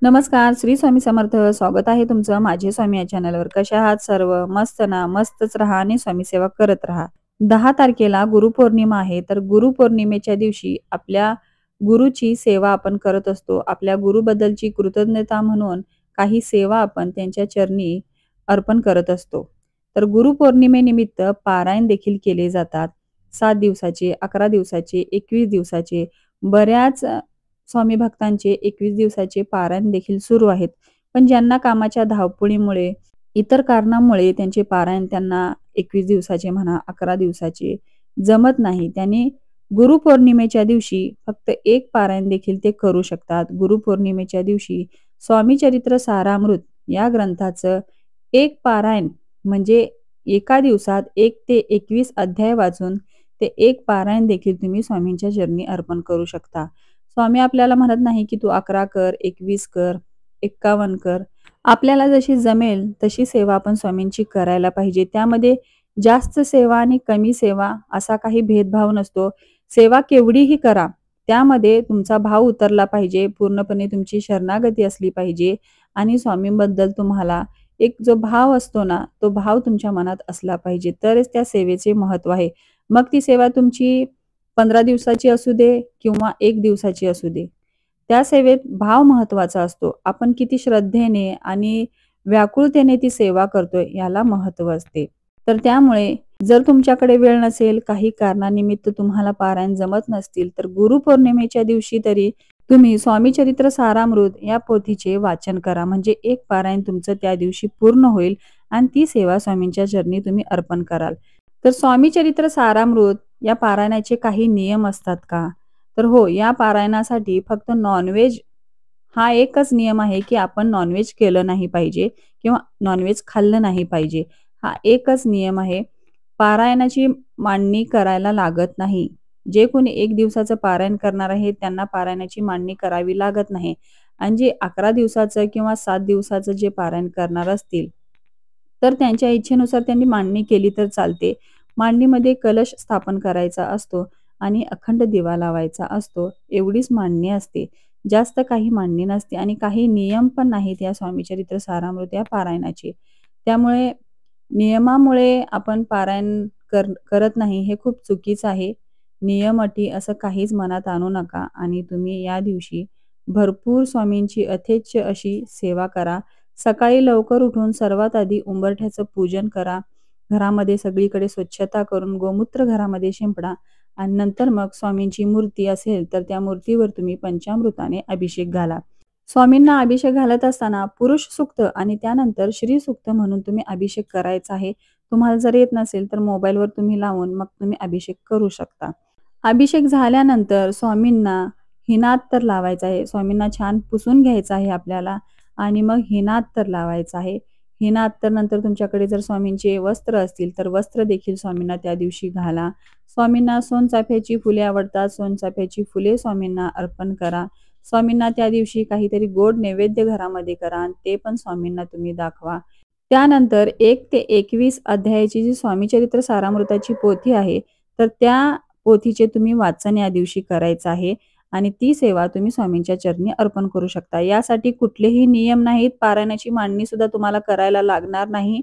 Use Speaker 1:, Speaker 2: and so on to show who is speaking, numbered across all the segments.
Speaker 1: नमस्कार, श्री स्वामी समर्थ. स्वागत आहे तुमचं माझे स्वामी या चॅनलवर. कशा आहात सर्व? मस्त ना? मस्तच राहा आणि स्वामी सेवा करत राहा. 10 तारखेला गुरुपौर्णिमा आहे. तर गुरुपौर्णिमेच्या दिवशी आपल्या गुरुची सेवा आपण करत असतो. आपल्या गुरुबद्दलची कृतज्ञता म्हणून काही सेवा आपण त्यांच्या चरणी अर्पण करत असतो. तर गुरुपौर्णिमेनिमित्त पारायण देखील केले जातात. 7 दिवसाचे, 11 दिवसाचे, 21 दिवसाचे बऱ्याच स्वामी भक्तांचे 21 दिवसाचे पारायण देखील सुरू आहेत. पण ज्यांना कामाच्या धावपळीमुळे, इतर कारणामुळे त्यांचे पारायण त्यांना 21 दिवसाचे म्हणा, 11 दिवसाचे जमत नाही. त्यांनी गुरुपौर्णिमेच्या दिवशी फक्त एक पारायण देखील ते करू शकतात. गुरुपौर्णिमेच्या दिवशी स्वामी चरित्र सारामृत या ग्रंथाचं एक पारायण म्हणजे एका दिवसात 1 ते 21 अध्याय वाचून ते एक पारायण देखील तुम्ही स्वामींच्या चरणी अर्पण करू शकता. स्वामी आपल्याला म्हणत नाही की तू 11 कर, 21 कर, 51 कर. आपल्याला जशी जमेल तशी सेवा आपण स्वामींची करायला पाहिजे. त्यामध्ये जास्त सेवा आणि कमी सेवा असा काही भेदभाव नसतो. सेवा केवढीही करा, त्यामध्ये तुमचा भाव उतरला पाहिजे, पूर्णपणे तुमची शरणागती असली पाहिजे आणि स्वामींबद्दल तुम्हाला एक जो भाव असतो ना, तो भाव तुमच्या मनात असला पाहिजे. तरच त्या सेवेचे महत्त्व आहे. मग ती सेवा तुमची 15 दिवसाची असू दे किंवा 1 दिवसाची असू दे. त्या सेवेत भाव महत्त्वाचा असतो. आपण किती श्रद्धेने आणि व्याकुळतेने ती सेवा करतोय याला महत्त्व असते. तर त्यामुळे जर तुमच्याकडे वेळ नसेल, काही कारणानिमित्त तुम्हाला पारायण जमत नसतील, तर गुरुपौर्णिमेच्या दिवशी तरी तुम्ही स्वामी चरित्र सारामृत या पोथीचे वाचन करा. म्हणजे एक पारायण तुमचं त्या दिवशी पूर्ण होईल आणि ती सेवा स्वामींच्या चरणी तुम्ही अर्पण कराल. तर स्वामी चरित्र सारामृत या पारायणाचे काही नियम असतात का? तर हो, या पारायणासाठी फक्त नॉन-व्हेज हा एकच नियम आहे, की आपण नॉन-व्हेज केलं नाही पाहिजे किंवा नॉन-व्हेज खाल्लं नाही पाहिजे. हा एकच नियम आहे. पारायणाची मांडणी करायला लागत नाही. जे कोणी 1 दिवसाचं पारायण करणार आहे, त्यांना पारायणाची मांडणी करावी लागत नाही. आणि जे 11 दिवसाचं किंवा 7 दिवसाचं जे पारायण करणार असतील, तर त्यांच्या इच्छेनुसार त्यांनी मांडणी केली तर चालते. मांडणीमध्ये कलश स्थापन करायचा असतो आणि अखंड दिवा लावायचा असतो. एवढीच मांडणी असते. जास्त काही मांडणी नसते आणि काही नियम पण नाहीत या स्वामीचरित्र सारामृत या पारायणाचे. त्यामुळे नियमामुळे आपण पारायण करत नाही हे खूप चुकीचं आहे. नियम, अटी असं काहीच मनात आणू नका आणि तुम्ही या दिवशी भरपूर स्वामींची यथेच्छ अशी सेवा करा. सकाळी लवकर उठून सर्वात आधी उंबरठ्याचं पूजन करा. घरामध्ये सगळीकडे स्वच्छता करून गोमूत्र घरामध्ये शिंपडा आणि नंतर मग स्वामींची मूर्ती असेल तर त्या मूर्तीवर तुम्ही पंचामृताने अभिषेक घाला. स्वामींना अभिषेक घालत असताना पुरुष सूक्त आणि त्यानंतर श्री सूक्त म्हणून तुम्ही अभिषेक करायचा आहे. तुम्हाला जर येत नसेल तर मोबाईलवर तुम्ही लावून मग तुम्ही अभिषेक करू शकता. अभिषेक झाल्यानंतर स्वामींना हिनात्तर लावायचा आहे. स्वामींना छान पुसून घ्यायचं आहे आपल्याला आणि मग हिनात्तर लावायचं आहे. हिनात्तर नंतर तुमच्याकडे जर स्वामींचे वस्त्र असतील तर वस्त्र देखील स्वामींना त्या दिवशी घाला. स्वामींना सोनचाफ्याची फुले आवडतात. सोनचाफ्याची फुले स्वामींना अर्पण करा. स्वामींना त्या दिवशी काहीतरी गोड नैवेद्य घरामध्ये करा आणि ते पण स्वामींना तुम्ही दाखवा. त्यानंतर 1 ते 21 अध्यायाची जी स्वामीचरित्र सारामृताची पोथी आहे, तर त्या पोथीचे तुम्ही वाचन या दिवशी करायचं आहे आणि ती सेवा तुम्ही स्वामींच्या चरणी अर्पण करू शकता. यासाठी कुठलेही नियम नाहीत. पारायणाची मांडणी सुद्धा तुम्हाला करायला लागणार नाही.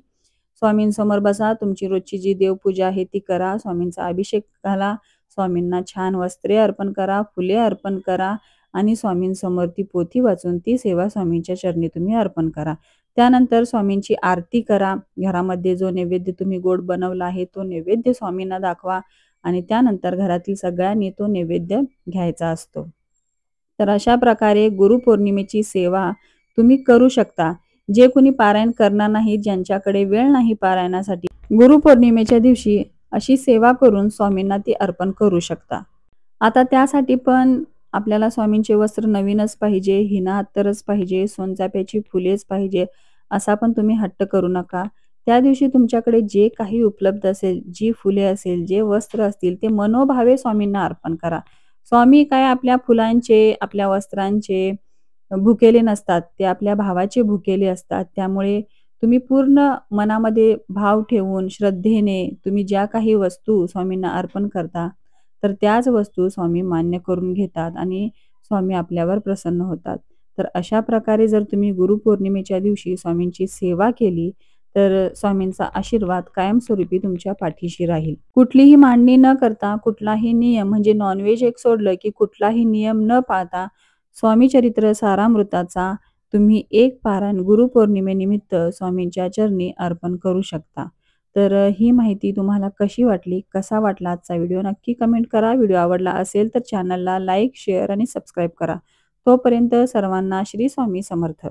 Speaker 1: स्वामींसमोर बसा, तुमची रोजची जी देवपूजा आहे ती करा, स्वामींचा अभिषेक घाला, स्वामींना छान वस्त्रे अर्पण करा, फुले अर्पण करा आणि स्वामींसमोर ती पोथी वाचून ती सेवा स्वामींच्या चरणी तुम्ही अर्पण करा. त्यानंतर स्वामींची आरती करा. घरामध्ये जो नैवेद्य तुम्ही गोड बनवला आहे तो नैवेद्य स्वामींना दाखवा आणि त्यानंतर घरातील सगळ्यांनी तो नैवेद्य घ्यायचा असतो. तर अशा प्रकारे गुरुपौर्णिमेची सेवा तुम्ही करू शकता. जे कोणी पारायण करणार नाही, ज्यांच्याकडे वेळ नाही पारायणासाठी, गुरुपौर्णिमेच्या दिवशी अशी सेवा करून स्वामींना ती अर्पण करू शकता. आता त्यासाठी पण आपल्याला स्वामींचे वस्त्र नवीनच पाहिजे, हिना अत्तरच पाहिजे, सोनचाफ्याची फुलेच पाहिजे, असा पण तुम्ही हट्ट करू नका. त्या दिवशी तुमच्याकडे जे काही उपलब्ध असेल, जी फुले असेल, जे वस्त्र असतील ते मनोभावे स्वामींना अर्पण करा. स्वामी काय आपल्या फुलांचे, आपल्या वस्त्रांचे भुकेले नसतात, ते आपल्या भावाचे भुकेले असतात. त्यामुळे तुम्ही पूर्ण मनामध्ये भाव ठेवून श्रद्धेने तुम्ही ज्या काही वस्तू स्वामींना अर्पण करता, तर त्याच वस्तू स्वामी मान्य करून घेतात आणि स्वामी आपल्यावर प्रसन्न होतात. तर अशा प्रकारे जर तुम्ही गुरुपौर्णिमेच्या दिवशी स्वामींची सेवा केली, तर स्वामींचा आशीर्वाद कायमस्वरूपी तुमच्या पाठीशी राहील. कुठलीही मांडणी न करता, कुठलाही नियम म्हणजे नॉन-व्हेज एक सोडलं, की कुठलाही नियम न पाळता स्वामी चरित्र सारामृताचा तुम्ही एक पारायण गुरुपौर्णिमेनिमित्त स्वामींच्या चरणी अर्पण करू शकता. तर ही माहिती तुम्हाला कशी वाटली? कसा वाटला आजचा व्हिडिओ? नक्की कमेंट करा. व्हिडिओ आवडला असेल तर चॅनलला लाईक, शेअर आणि सबस्क्राईब करा. तोपर्यंत सर्वांना श्री स्वामी समर्थ.